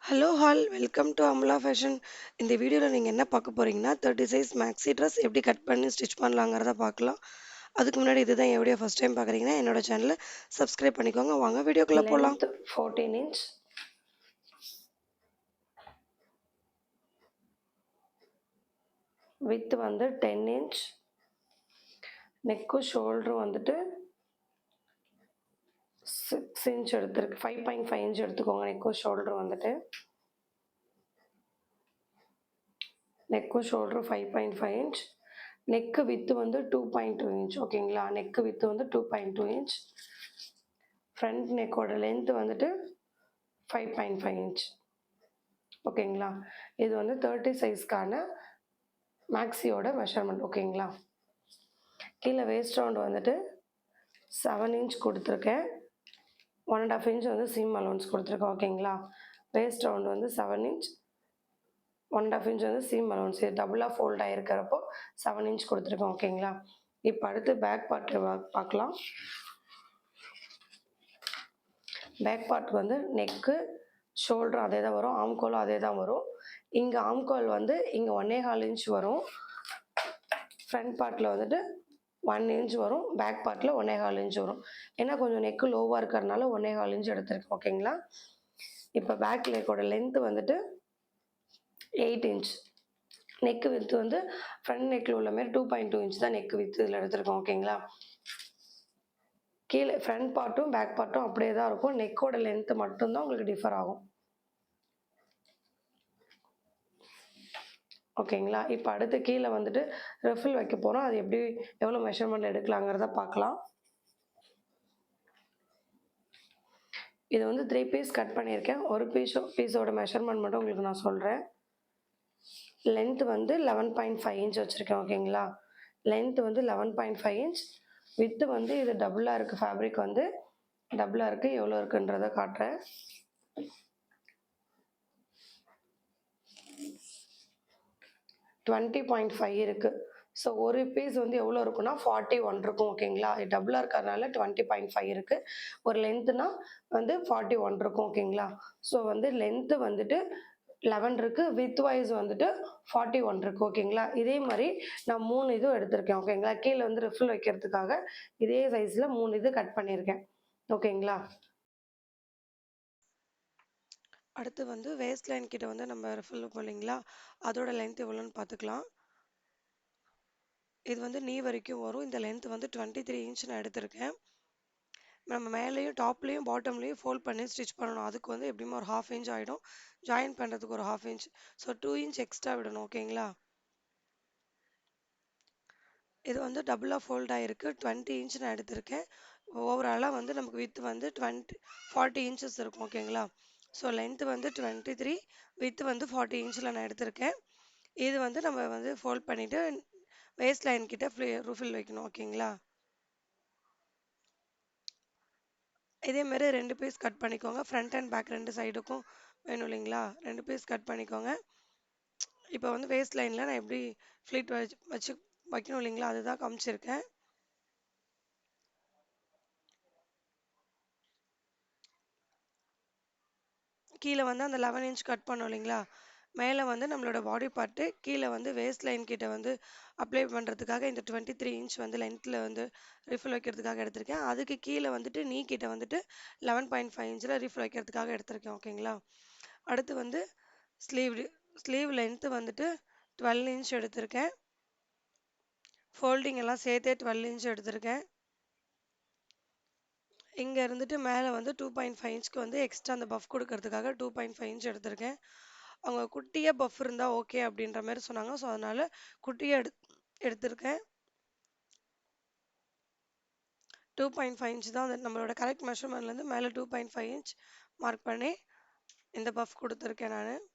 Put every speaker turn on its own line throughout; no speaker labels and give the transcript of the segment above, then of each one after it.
Hello all welcome to Amala fashion. இந்த வீடியோவில் நீங்கள் என்ன பார்க்க போகிறீங்கன்னா 30 சைஸ் மேக்ஸி ட்ரெஸ் எப்படி கட் பண்ணி ஸ்டிச் பண்ணலாங்கிறத பார்க்கலாம். அதுக்கு முன்னாடி இதுதான் என் வீடியோ ஃபஸ்ட் டைம் பார்க்குறீங்கன்னா என்னோட சேனலை சப்ஸ்கிரைப் பண்ணிக்கோங்க. வாங்க வீடியோக்குள்ளே போகலாம்.
length 14 inch, width வந்து 10 inch, நெக்கு ஷோல்டர் வந்துட்டு 6 inch எடுத்துருக்கு, 5.5 inch எடுத்துக்கோங்க. நெக்கு ஷோல்டர் வந்துட்டு neck shoulder 5.5 inch, neck with வந்து 2.2 inch. ஓகேங்களா, நெக்கு வித்து வந்து 2.2 inch, ஃப்ரண்ட் நெக்கோட லென்த் வந்துட்டு 5.5 inch. ஓகேங்களா, இது வந்து 30 சைஸ்க்கான மேக்ஸியோட மெஷர்மெண்ட். ஓகேங்களா, கீழே வேஸ்ட் ரவுண்ட் வந்துட்டு 7 inch கொடுத்துருக்கேன், 1.5 inch வந்து சீம் அலோன்ஸ் கொடுத்துருக்கேன். ஓகேங்களா, வேஸ்ட் ரவுண்ட் வந்து 7 inch, 1.5 inch வந்து சீம் அலோன்ஸ். இது டபுளாக ஃபோல்ட் ஆகிருக்கிறப்போ 7 inch கொடுத்துருக்கோம். ஓகேங்களா, இப்போ அடுத்து பேக் பார்ட்டில் பார்க்கலாம். பேக் பார்ட் வந்து நெக்கு ஷோல்டர் அதே தான் வரும், ஆம்கோலும் அதே தான் வரும். இங்கே ஆம்கோல் வந்து இங்கே 1.25 inch வரும், ஃப்ரண்ட் பார்ட்டில் வந்துட்டு 1 inch வரும், பேக் பார்ட்டில் 1.25 inch வரும். ஏன்னா கொஞ்சம் நெக்கு லோவாக இருக்கிறதுனால 1.25 inch எடுத்திருக்கேன். ஓகேங்களா, இப்போ பேக் லெக்கோட லென்த்து வந்துட்டு 8 inch, நெக்கு வித்து வந்து ஃப்ரண்ட் நெக்கில் உள்ள மாதிரி 2.2 inch தான் நெக்கு வித்து இதில் எடுத்திருக்கோம். ஓகேங்களா, கீழே ஃப்ரண்ட் பார்ட்டும் பேக் பார்ட்டும் அப்படியே தான் இருக்கும், நெக்கோட லென்த்து மட்டும்தான் உங்களுக்கு டிஃபர் ஆகும். ஓகேங்களா, இப்போ அடுத்து கீழே வந்துட்டு ரெஃபில் வைக்க போகிறோம். அது எப்படி எவ்வளோ மெஷர்மெண்ட் எடுக்கலாங்கிறத பார்க்கலாம். இது வந்து 3 பீஸ் கட் பண்ணியிருக்கேன். ஒரு பீஸோட மெஷர்மெண்ட் மட்டும் உங்களுக்கு நான் சொல்கிறேன். லென்த் வந்து 11.5 inch வச்சுருக்கேன். ஓகேங்களா, லென்த் வந்து 11.5 inch, வித்து வந்து இது டபுளாக இருக்குது, ஃபேப்ரிக் வந்து டபுளாக இருக்குது. எவ்வளோ இருக்குன்றதை காட்டுறேன். $20.5 இருக்குது. ஸோ ஒரு பீஸ் வந்து எவ்வளோ இருக்குன்னா 41 இருக்கும். ஓகேங்களா, இது டபுளாக இருக்கிறதுனால 20.5 இருக்குது. ஒரு லென்த்துனா வந்து 41 இருக்கும். ஓகேங்களா, ஸோ வந்து லென்த்து வந்துட்டு 11 இருக்குது, வித் வைஸ் வந்துட்டு 41 இருக்குது. ஓகேங்களா, இதே மாதிரி நான் 3 இதுவும் எடுத்திருக்கேன். ஓகேங்களா, கீழே வந்து ரிஃபில் வைக்கிறதுக்காக இதே சைஸில் 3 இது கட் பண்ணியிருக்கேன். ஓகேங்களா,
அடுத்து வந்து வேஸ்ட் லைன் கிட்ட வந்து நம்ம ரெஃபில் போலிங்களா, அதோட லென்த் எவ்வளோன்னு பார்த்துக்கலாம். இது வந்து நீ வரைக்கும் வரும். இந்த லென்த் வந்து 23 inch நான் எடுத்திருக்கேன். நம்ம மேலேயும் டாப்லேயும் பாட்டம்லேயும் ஃபோல்ட் பண்ணி ஸ்டிச் பண்ணணும். அதுக்கு வந்து எப்படியுமே ஒரு 1/2 inch ஆகிடும். ஜாயின் பண்ணுறதுக்கு ஒரு 1/2 inch, ஸோ 2 inch எக்ஸ்ட்ரா விடணும். ஓகேங்களா, இது வந்து டபுளாக ஃபோல்ட் ஆகிருக்கு. 20 inch நான் எடுத்திருக்கேன். ஓவராலாக வந்து நமக்கு வித் வந்து 40 inches இருக்கும். ஓகேங்களா, ஸோ லென்த்து வந்து 23, வித் வந்து 40 inchல நான் எடுத்திருக்கேன். இது வந்து நம்ம வந்து ஃபோல்ட் பண்ணிவிட்டு வேஸ்ட் லைன் கிட்ட ரூஃபில் வைக்கணும். ஓகேங்களா, இதேமாரி 2 பீஸ் கட் பண்ணிக்கோங்க. ஃப்ரண்ட் அண்ட் பேக் 2 சைடுக்கும் வேணும் இல்லைங்களா, 2 பீஸ் கட் பண்ணிக்கோங்க. இப்போ வந்து வேஸ்ட் லைனில் நான் எப்படி ஃப்ளீட் வச்சு வைக்கணும் இல்லைங்களா, அதுதான் காமிச்சிருக்கேன். கீழே வந்து அந்த 11 inch கட் பண்ணோம் இல்லைங்களா, மேலே வந்து நம்மளோட பாடி பார்ட்டு, கீழே வந்து வேஸ்ட் லைன் கிட்ட வந்து அப்ளை பண்ணுறதுக்காக இந்த 23 inch வந்து லென்த்தில் வந்து ரிஃபில் வைக்கிறதுக்காக எடுத்திருக்கேன். அதுக்கு கீழே வந்துட்டு நீ கிட்ட வந்துட்டு 11.5 inchல ரிஃபில் வைக்கிறதுக்காக எடுத்திருக்கேன். ஓகேங்களா, அடுத்து வந்து ஸ்லீவ் லென்த்து வந்துட்டு 12 inch எடுத்திருக்கேன். ஃபோல்டிங் எல்லாம் சேர்த்தே 12 inch எடுத்திருக்கேன். இங்கே இருந்துட்டு மேலே வந்து 2.5 inchக்கு வந்து எக்ஸ்ட்ரா அந்த பஃப் கொடுக்கறதுக்காக 2.5 inch எடுத்திருக்கேன். அவங்க குட்டியாக பஃப் இருந்தால் ஓகே அப்படின்ற மாதிரி சொன்னாங்க, ஸோ அதனால் குட்டியாக எடுத்திருக்கேன். 2.5 inch தான் அது நம்மளோட கரெக்ட் மெஷர்மெண்ட்லேருந்து மேலே 2.5 inch மார்க் பண்ணி இந்த பஃப் கொடுத்துருக்கேன் நான்.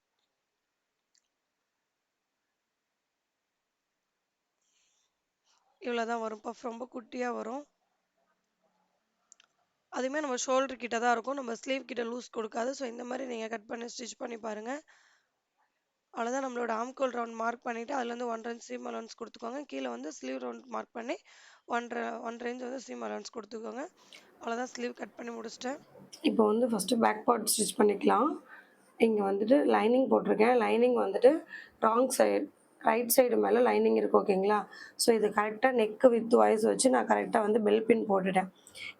இவ்வளோ தான் வரும் பஃப், ரொம்ப குட்டியாக வரும். அதுவுமே நம்ம ஷோல்டர் கிட்ட தான் இருக்கும், நம்ம ஸ்லீவ் கிட்ட லூஸ் கொடுக்காது. ஸோ இந்த மாதிரி நீங்கள் கட் பண்ணி ஸ்டிச் பண்ணி பாருங்கள். அவ்வளோதான், நம்மளோட ஆம்கோல் ரவுண்ட் மார்க் பண்ணிவிட்டு அதுலேருந்து 1.5 inch சீம் அலோன்ஸ் கொடுத்துக்கோங்க. கீழே வந்து ஸ்லீவ் ரவுண்ட் மார்க் பண்ணி 1.5 inch வந்து சீம் அலோன்ஸ் கொடுத்துக்கோங்க. அவ்வளோதான், ஸ்லீவ் கட் பண்ணி முடிச்சிட்டேன்.
இப்போ வந்து ஃபஸ்ட்டு பேக் பார்ட் ஸ்டிச் பண்ணிக்கலாம். இங்கே வந்துட்டு லைனிங் போட்டிருக்கேன். லைனிங் வந்துட்டு ராங் சைடு ரைட் சைடு மேலே லைனிங் இருக்குது ஓகேங்களா. ஸோ இது கரெக்டாக நெக்கு வித் வாய்ஸ் வச்சு நான் கரெக்டாக வந்து பெல் பின் போட்டுட்டேன்.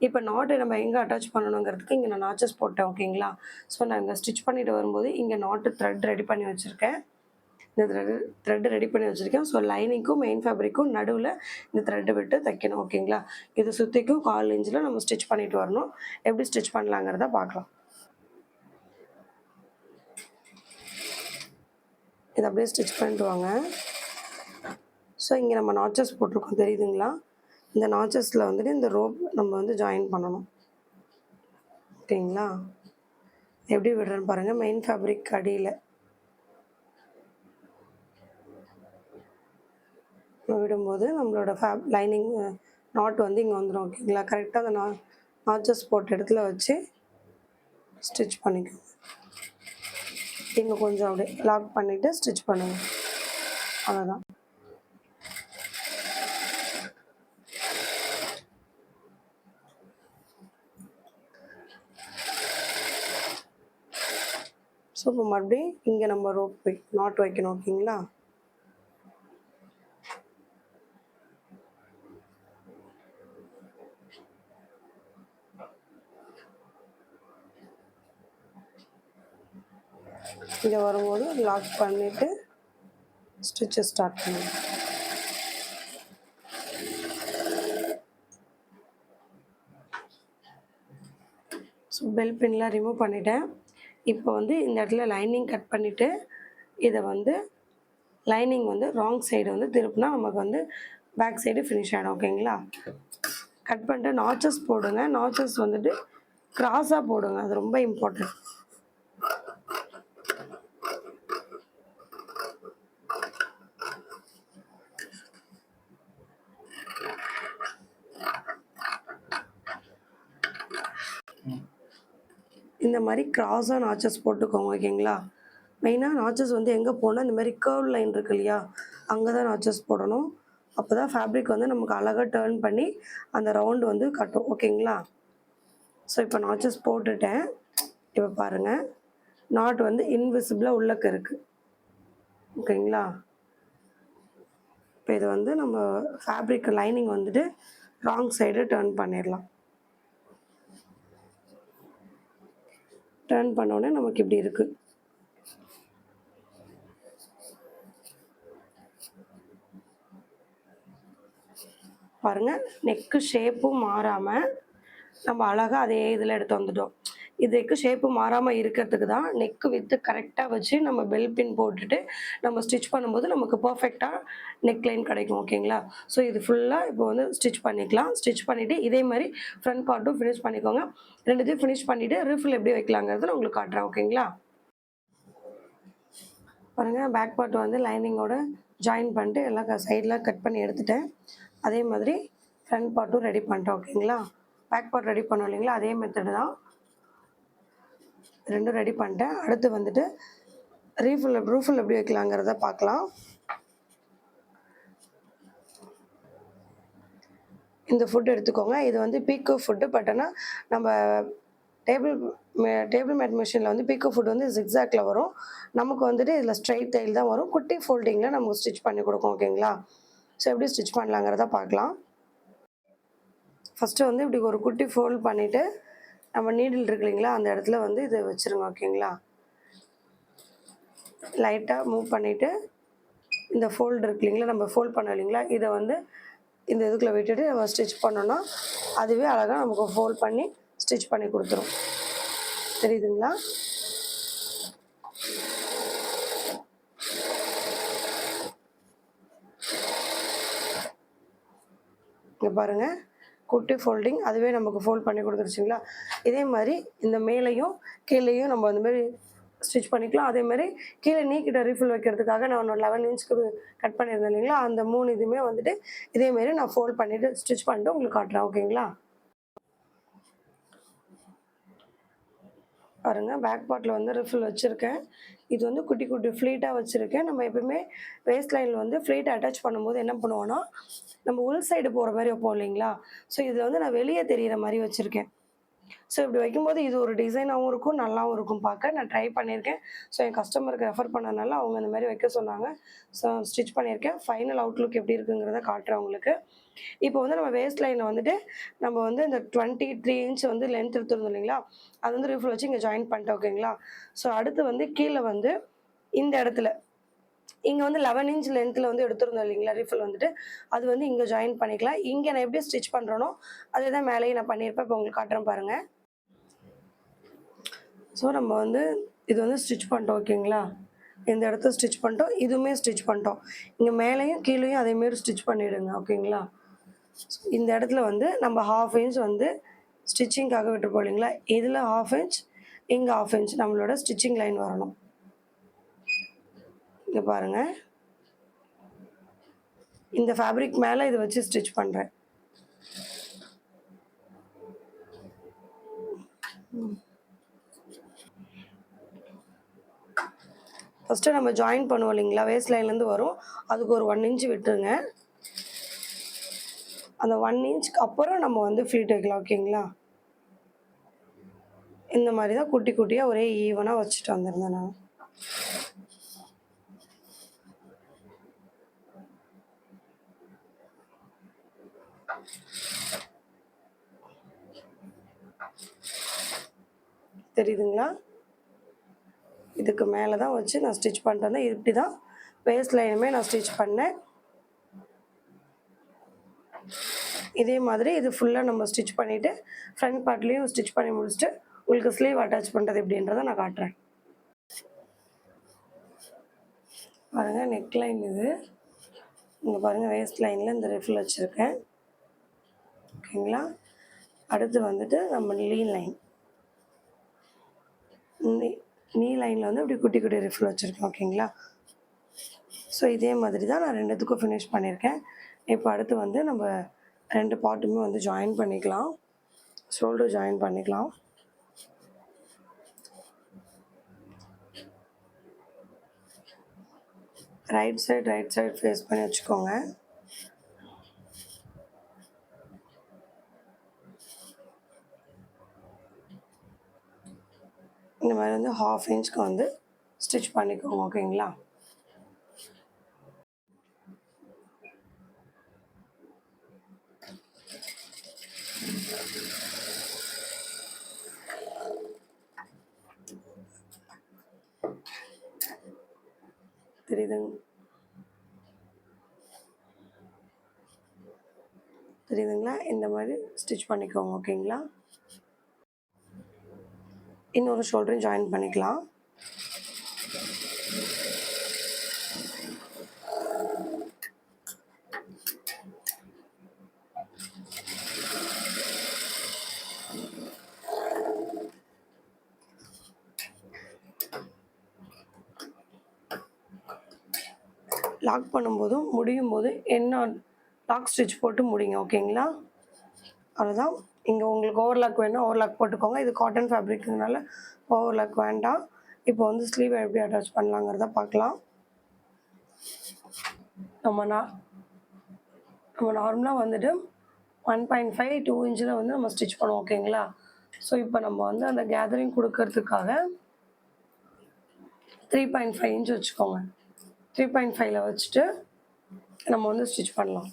இப்போ நாட்டு நம்ம எங்கே அட்டாச் பண்ணணுங்கிறதுக்கு இங்கே நான் நாச்சஸ் போட்டேன் ஓகேங்களா. ஸோ நான் இங்கே ஸ்டிச் பண்ணிட்டு வரும்போது இங்கே நாட்டு த்ரெட் ரெடி பண்ணி வச்சுருக்கேன். இந்த த்ரெட்டு ரெடி பண்ணி வச்சுருக்கேன். ஸோ லைனிங்க்கும் மெயின் ஃபேப்ரிக்கும் நடுவில் இந்த த்ரெட்டு விட்டு தைக்கணும் ஓகேங்களா. இது சுற்றிக்கும் 1/4 இன்ச்சில் நம்ம ஸ்டிச் பண்ணிட்டு வரணும். எப்படி ஸ்டிச் பண்ணலாங்கிறத பார்க்கலாம். இதை அப்படியே ஸ்டிச் பண்ணிட்டு வாங்க. ஸோ இங்கே நம்ம நாச்சஸ் போட்டிருக்கோம் தெரியுதுங்களா. இந்த நாச்சஸில் வந்துட்டு இந்த ரோப் நம்ம வந்து ஜாயின் பண்ணணும் ஓகேங்களா. எப்படி விடுறேன்னு பாருங்கள். மெயின் ஃபேப்ரிக் அடியில் விடும்போது நம்மளோட லைனிங் நாட் வந்து இங்கே வந்துடும் ஓகேங்களா. கரெக்டாக அந்த நாச்சஸ் போட்ட இடத்துல வச்சு ஸ்டிச் பண்ணிக்கோங்க. இங்கே கொஞ்சம் அப்படியே லாக் பண்ணிவிட்டு ஸ்டிச் பண்ணுங்கள். அவ்வளோதான். ஸோ இப்போ மறுபடியும் இங்கே நம்ம ரோப் நாட் வைக்கணும் ஓகேங்களா. இங்கே வரும்போது லாக் பண்ணிவிட்டு ஸ்டிச்சை ஸ்டார்ட் பண்ணுங்கள். ஸோ பெல் பின்லாம் ரிமூவ் பண்ணிவிட்டேன். இப்போ வந்து இந்த இடத்துல லைனிங் கட் பண்ணிவிட்டு இதை வந்து லைனிங் வந்து ராங் சைடு வந்து திருப்பினா நமக்கு வந்து பேக் சைடு ஃபினிஷ் ஆகிடும் ஓகேங்களா. கட் பண்ணிட்டு நாச்சஸ் போடுங்க. நாச்சஸ் வந்துட்டு கிராஸாக போடுங்க, அது ரொம்ப இம்பார்ட்டன்ட். இந்த மாதிரி கிராஸாக நாச்சஸ் போட்டுக்கோங்க ஓகேங்களா. மெயினாக நாச்சஸ் வந்து எங்கே போனால் இந்த மாதிரி கர்வ் லைன் இருக்கு இல்லையா, அங்கே தான் நாச்சஸ் போடணும். அப்போ தான் ஃபேப்ரிக் வந்து நமக்கு அழகாக டேர்ன் பண்ணி அந்த ரவுண்டு வந்து கட்டும் ஓகேங்களா. ஸோ இப்போ நாச்சஸ் போட்டுட்டேன். இப்போ பாருங்கள், நாட் வந்து இன்விசிபிளாக உள்ளக்க இருக்குது ஓகேங்களா. இப்போ இது வந்து நம்ம ஃபேப்ரிக் லைனிங் வந்துட்டு ராங் சைடு டேர்ன் பண்ணிடலாம். டர்ன் பண்ணோடனே நமக்கு இப்படி இருக்குது. பாருங்கள், நெக்கு ஷேப்பும் மாறாமல் நம்ம அழகாக அதே இதில் எடுத்து வந்துட்டோம். இதுக்கு ஷேப்பு மாறாமல் இருக்கிறதுக்கு தான் நெக்கு வித்து கரெக்டாக வச்சு நம்ம பெல் பின் போட்டுட்டு நம்ம ஸ்டிச் பண்ணும்போது நமக்கு பர்ஃபெக்டாக நெக் லைன் கிடைக்கும் ஓகேங்களா. ஸோ இது ஃபுல்லாக இப்போ வந்து ஸ்டிச் பண்ணிக்கலாம். ஸ்டிச் பண்ணிவிட்டு இதே மாதிரி ஃப்ரண்ட் பார்ட்டும் ஃபினிஷ் பண்ணிக்கோங்க. ரெண்டுத்தையும் ஃபினிஷ் பண்ணிவிட்டு ரிஃபில் எப்படி வைக்கலாங்கிறது நான் உங்களுக்கு காட்டுறேன் ஓகேங்களா. பாருங்கள், பேக் பார்ட் வந்து லைனிங்கோட ஜாயின் பண்ணிட்டு எல்லாம் சைடில் கட் பண்ணி எடுத்துட்டேன். அதே மாதிரி ஃப்ரண்ட் பார்ட்டும் ரெடி பண்ணிட்டேன் ஓகேங்களா. பேக் பார்ட் ரெடி பண்ணோம் இல்லைங்களா, அதே மெத்தடு தான். ரெண்டும் ரெடி பண்ணிட்டேன். அடுத்து வந்துட்டு ரூஃபில் எப்படி வைக்கலாங்கிறத பார்க்கலாம். இந்த ஃபுட் எடுத்துக்கோங்க. இது வந்து பீக்கோ ஃபுட்டு. பட் ஆனால் நம்ம டேபிள் மேட் மிஷினில் வந்து பீக்கோ ஃபுட் வந்து ஜிக்ஸாக்ல வரும். நமக்கு வந்துட்டு இதில் ஸ்ட்ரைட் தையல் தான் வரும். குட்டி ஃபோல்டிங்கில் நமக்கு ஸ்டிச் பண்ணி கொடுக்கும் ஓகேங்களா. ஸோ எப்படி ஸ்டிச் பண்ணலாங்கிறத பார்க்கலாம். ஃபஸ்ட்டு வந்து இப்படி ஒரு குட்டி ஃபோல்ட் பண்ணிவிட்டு நம்ம நீடில் இருக்கு இல்லைங்களா, அந்த இடத்துல வந்து இதை வச்சுருங்க ஓகேங்களா. லைட்டாக மூவ் பண்ணிவிட்டு இந்த ஃபோல்டு இருக்கு இல்லைங்களா, நம்ம ஃபோல்ட் பண்ணோம் இல்லைங்களா, இதை வந்து இந்த இதுக்குள்ளே விட்டுட்டு நம்ம ஸ்டிச் பண்ணோன்னா அதுவே அழகாக நமக்கு ஃபோல்ட் பண்ணி ஸ்டிச் பண்ணி கொடுத்துரும். தெரியுதுங்களா. இங்கே பாருங்கள், குட்டி ஃபோல்டிங் அதுவே நமக்கு ஃபோல்ட் பண்ணி கொடுத்துருச்சுங்களா. இதே மாதிரி இந்த மேலேயும் கீழேயும் நம்ம அந்த மாதிரி ஸ்டிச் பண்ணிக்கலாம். அதே மாதிரி கீழே நீக்கிட்ட ரீஃபில் வைக்கிறதுக்காக நான் 11 இன்ச்சுக்கு கட் பண்ணியிருந்தேன் இல்லைங்களா, அந்த 3 இதுவுமே வந்துட்டு இதேமாரி நான் ஃபோல்ட் பண்ணிவிட்டு ஸ்டிச் பண்ணிட்டு உங்களுக்கு காட்டுறேன் ஓகேங்களா. பாருங்கள், பேக் பார்ட்டில் வந்து ரிஃபில் வச்சுருக்கேன். இது வந்து குட்டி குட்டி ஃப்ளீட்டாக வச்சுருக்கேன். நம்ம எப்பவுமே வேஸ்ட் லைனில் வந்து ஃப்ளீட்டை அட்டாச் பண்ணும்போது என்ன பண்ணுவோன்னா, நம்ம உள் சைடு போகிற மாதிரி வைப்போம் இல்லைங்களா. ஸோ இதில் வந்து நான் வெளியே தெரிகிற மாதிரி வச்சுருக்கேன். ஸோ இப்படி வைக்கும்போது இது ஒரு டிசைனாகவும் இருக்கும், நல்லாவும் இருக்கும் பார்க்க. நான் ட்ரை பண்ணியிருக்கேன். ஸோ என் கஸ்டமருக்கு ரெஃபர் பண்ணதுனால அவங்க இந்த மாதிரி வைக்க சொன்னாங்க. ஸோ ஸ்டிச் பண்ணியிருக்கேன். ஃபைனல் அவுட்லுக் எப்படி இருக்குங்கிறத காட்டுறேன் உங்களுக்கு. இப்போ வந்து நம்ம வேஸ்ட் லைனை வந்துட்டு நம்ம வந்து இந்த 23 இன்ச் வந்து லென்த் எடுத்துருந்தோம் இல்லைங்களா, அது வந்து ரீஃபில் வச்சு இங்கே ஜாயின் பண்ணிட்டேன் ஓகேங்களா. ஸோ அடுத்து வந்து கீழே வந்து இந்த இடத்துல இங்கே வந்து 11 இன்ச் லென்த்தில் வந்து எடுத்துருந்தோம் இல்லைங்களா ரீஃபில் வந்துட்டு, அது வந்து இங்கே ஜாயின் பண்ணிக்கலாம். இங்கே நான் எப்படி ஸ்டிச் பண்ணுறேனோ அதே தான் மேலேயும் நான் பண்ணியிருப்பேன். இப்போ உங்களுக்கு காட்டுறேன் பாருங்கள். ஸோ நம்ம வந்து இது வந்து ஸ்டிச் பண்ணிட்டோம் ஓகேங்களா. இந்த இடத்த ஸ்டிச் பண்ணிட்டோம், இதுவுமே ஸ்டிச் பண்ணிட்டோம். இங்கே மேலேயும் கீழேயும் அதேமாரி ஸ்டிச் பண்ணிவிடுங்க ஓகேங்களா. இந்த இடத்துல வந்து நம்ம 1/2 இன்ச் வந்து ஸ்டிச்சிங்காக விட்டுருப்போம் இல்லைங்களா, இதில் 1/2 இன்ச், இங்கே 1/2 இன்ச் நம்மளோட ஸ்டிச்சிங் லைன் வரணும். இங்கே பாருங்கள், இந்த ஃபேப்ரிக் மேலே இதை வச்சு ஸ்டிச் பண்ணுறேன். ஃபஸ்ட்டு நம்ம ஜாயின் பண்ணுவோம் இல்லைங்களா, வேஸ்ட் லைன்லேருந்து வரும், அதுக்கு ஒரு 1 இன்ச் விட்டுருங்க. அந்த 1 இன்ச்சுக்கு அப்புறம் நம்ம வந்து ஃப்ளீட் வைக்கலாம் ஓகேங்களா. இந்த மாதிரி தான் குட்டி குட்டியாக ஒரே ஈவனாக வச்சுட்டு வந்துருந்தேன் நான். தெரியுதுங்களா, இதுக்கு மேலே தான் வச்சு நான் ஸ்டிச் பண்ணிட்டு வந்தேன். இப்படி தான் வேஸ்ட் லைனுமே நான் ஸ்டிச் பண்ணேன். இதே மாதிரி இது ஃபுல்லாக நம்ம ஸ்டிச் பண்ணிவிட்டு ஃப்ரண்ட் பார்ட்லேயும் ஸ்டிச் பண்ணி முடிச்சுட்டு உங்களுக்கு ஸ்லீவ் அட்டாச் பண்ணுறது எப்படின்றத நான் காட்டுறேன். பாருங்கள், நெக் லைன் இது. இங்கே பாருங்கள், வேஸ்ட் லைனில் இந்த ரிஃபில் வச்சுருக்கேன் ஓகேங்களா. அடுத்து வந்துட்டு நம்ம நீ லைனில் வந்து இப்படி குட்டி குட்டி ரிஃபில் வச்சுருக்கேன் ஓகேங்களா. ஸோ இதே மாதிரி தான் நான் ரெண்டுத்துக்கும் ஃபினிஷ் பண்ணியிருக்கேன். இப்போ அடுத்து வந்து நம்ம 2 பார்ட்டுமே வந்து ஜாயின் பண்ணிக்கலாம். ஷோல்டர் ஜாயின் பண்ணிக்கலாம். ரைட் சைடு ஃபேஸ் பண்ணி வச்சுக்கோங்க. இந்த மாதிரி வந்து 1/2 இன்ச்சுக்கு வந்து ஸ்டிச் பண்ணிக்கோங்க ஓகேங்களா. தெரியுதுங்களா, இந்த மாதிரி ஸ்டிச் பண்ணிக்கோங்க ஓகேங்களா. இன்னொரு ஷோல்டரையும் ஜாயின் பண்ணிக்கலாம். லாக் பண்ணும்போதும் முடியும் போது என்ன லாக் ஸ்டிச் போட்டு முடிங்க ஓகேங்களா. அவ்வளோதான். இங்கே உங்களுக்கு ஓவர்லாக் வேணும், ஓவர்லாக் போட்டுக்கோங்க. இது காட்டன் ஃபேப்ரிக்னால ஓவர்லாக் வேண்டாம். இப்போ வந்து ஸ்லீவ் எப்படி அட்டாச் பண்ணலாங்கிறத பார்க்கலாம். நம்ம நார்மலாக வந்துட்டு 1.5 2 இன்ச்சில் வந்து நம்ம ஸ்டிச் பண்ணுவோம் ஓகேங்களா. ஸோ இப்போ நம்ம வந்து அந்த கேதரிங் கொடுக்கறதுக்காக 3.5 இன்ச் வச்சுக்கோங்க. 3.5ல் வச்சுட்டு நம்ம வந்து ஸ்டிச் பண்ணலாம்.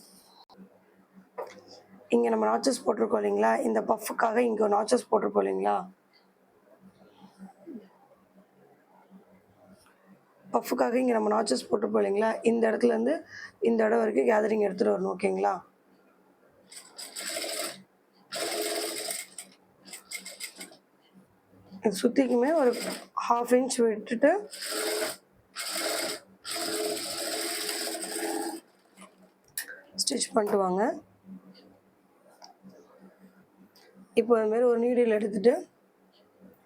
இங்கே நம்ம நாச்சஸ் போட்டிருக்கோம் இல்லைங்களா, இந்த பஃப்புக்காக இங்கே ஒரு நாச்சஸ் போட்டிருக்கோம் இல்லைங்களா, பஃப்புக்காக இங்கே நம்ம நாச்சஸ் போட்டிருப்போம் இல்லைங்களா, இந்த இடத்துலேருந்து இந்த இடம் வரைக்கும் கேதரிங் எடுத்துகிட்டு வரணும் ஓகேங்களா. இது சுற்றிக்குமே ஒரு 1/2 இன்ச் விட்டுட்டு ஸ்டிச் பண்ணிட்டு வாங்க. இப்போ அதுமாரி ஒரு நீடில் எடுத்துகிட்டு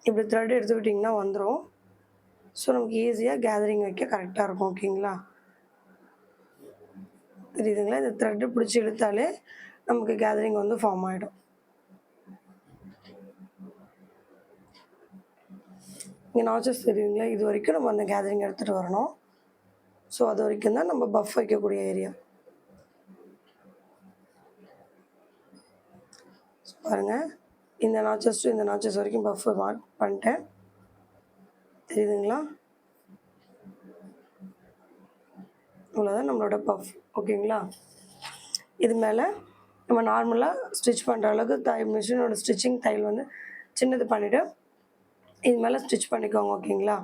இப்படி த்ரெட் எடுத்துக்கிட்டிங்கன்னா வந்துடும். ஸோ நமக்கு ஈஸியாக கேதரிங் வைக்க கரெக்டாக இருக்கும் ஓகேங்களா. தெரியுதுங்களா, இந்த த்ரெட்டு பிடிச்சி இழுத்தாலே நமக்கு கேதரிங் வந்து ஃபார்ம் ஆகிடும். இங்கே நாச்சஸ் தெரியுதுங்களா, இது வரைக்கும் நம்ம அந்த கேதரிங் எடுத்துகிட்டு வரணும். ஸோ அது வரைக்கும் தான் நம்ம பஃப் வைக்கக்கூடிய ஏரியா. பாருங்கள், இந்த நாச்சஸ் டு இந்த நாச்சஸ் வரைக்கும் பஃப் மார்க் பண்ணிட்டேன். தெரியுதுங்களா? இவ்வளோதான் நம்மளோட பஃப். ஓகேங்களா? இது மேலே நம்ம நார்மலாக ஸ்டிச் பண்ணுற அளவுக்கு மிஷினோட ஸ்டிச்சிங் தையல் வந்து சின்னது பண்ணிவிட்டு இது மேலே ஸ்டிச் பண்ணிக்கோங்க. ஓகேங்களா?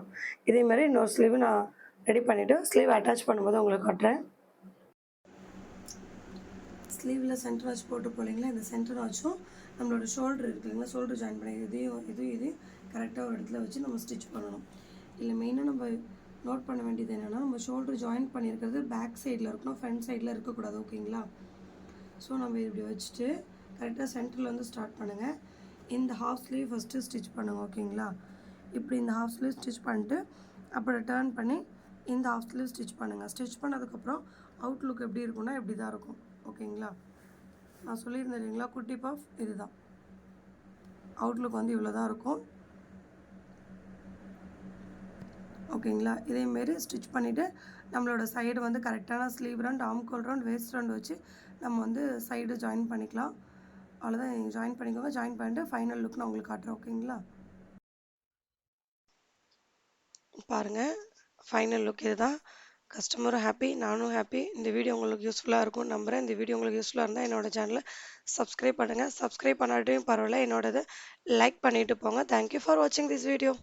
இதேமாதிரி இன்னொரு ஸ்லீவ் நான் ரெடி பண்ணிவிட்டு ஸ்லீவ் அட்டாச் பண்ணும்போது உங்களுக்கு காட்டுறேன். ஸ்லீவில் சென்டர் வாட்ச் போட்டு போலிங்களா, இந்த சென்டர் வாட்சும் நம்மளோட ஷோல்டர் இருக்குது இல்லைங்களா, ஷோல்டர் ஜாயின் பண்ணி இதையும் கரெக்டாக ஒரு இடத்துல வச்சு நம்ம ஸ்டிச் பண்ணணும். இல்லை மெயினாக நம்ம நோட் பண்ண வேண்டியது என்னென்னா, நம்ம ஷோல்டர் ஜாயின் பண்ணியிருக்கிறது பேக் சைடில் இருக்கணும், ஃப்ரண்ட் சைடில் இருக்கக்கூடாது. ஓகேங்களா? ஸோ நம்ம இப்படி வச்சுட்டு கரெக்டாக சென்டரில் வந்து ஸ்டார்ட் பண்ணுங்கள். இந்த ஹாஃப் ஸ்லீவ் ஃபஸ்ட்டு ஸ்டிச் பண்ணுங்கள். ஓகேங்களா? இப்படி இந்த ஹாஃப் ஸ்லீவ் ஸ்டிச் பண்ணிட்டு அப்புறம் டர்ன் பண்ணி இந்த ஹாஃப் ஸ்லீவ் ஸ்டிச் பண்ணுங்கள். ஸ்டிச் பண்ணதுக்கப்புறம் அவுட்லுக் எப்படி இருக்குன்னா இப்படி தான் இருக்கும். ஓகேங்களா? நான் சொல்லியிருந்தேன் இல்லைங்களா, குட்டி பஃப் இதுதான். அவுட்லுக் வந்து இவ்வளோ தான் இருக்கும். ஓகேங்களா? இதேமாரி ஸ்டிச் பண்ணிவிட்டு நம்மளோட சைடு வந்து கரெக்டான ஸ்லீவ் ரவுண்ட், ஆம்கோல் ரவுண்ட், வேஸ்ட் ரவுண்ட் வச்சு நம்ம வந்து சைடு ஜாயின் பண்ணிக்கலாம். அவ்வளோதான். நீங்கள் ஜாயின் பண்ணிக்கோங்க. ஜாயின் பண்ணிட்டு ஃபைனல் லுக் நான் உங்களுக்கு காட்டுறேன். ஓகேங்களா? பாருங்கள், ஃபைனல் லுக் இதுதான். கஸ்டமரும் ஹாப்பி, நானும் ஹாப்பி. இந்த வீடியோ உங்களுக்கு யூஸ்ஃபுல்லாக இருக்கும்னு நம்புகிறேன். இந்த வீடியோ உங்களுக்கு யூஸ்ஃபுல்லாக இருந்தால் என்னோடய சேனலை சப்ஸ்கிரைப் பண்ணுங்கள். சப்ஸ்கிரைப் பண்ணாட்டையும் பரவாயில்ல, என்னோடது லைக் பண்ணிவிட்டு போங்க. தேங்க்யூ ஃபார் வாட்சிங் திஸ் வீடியோ.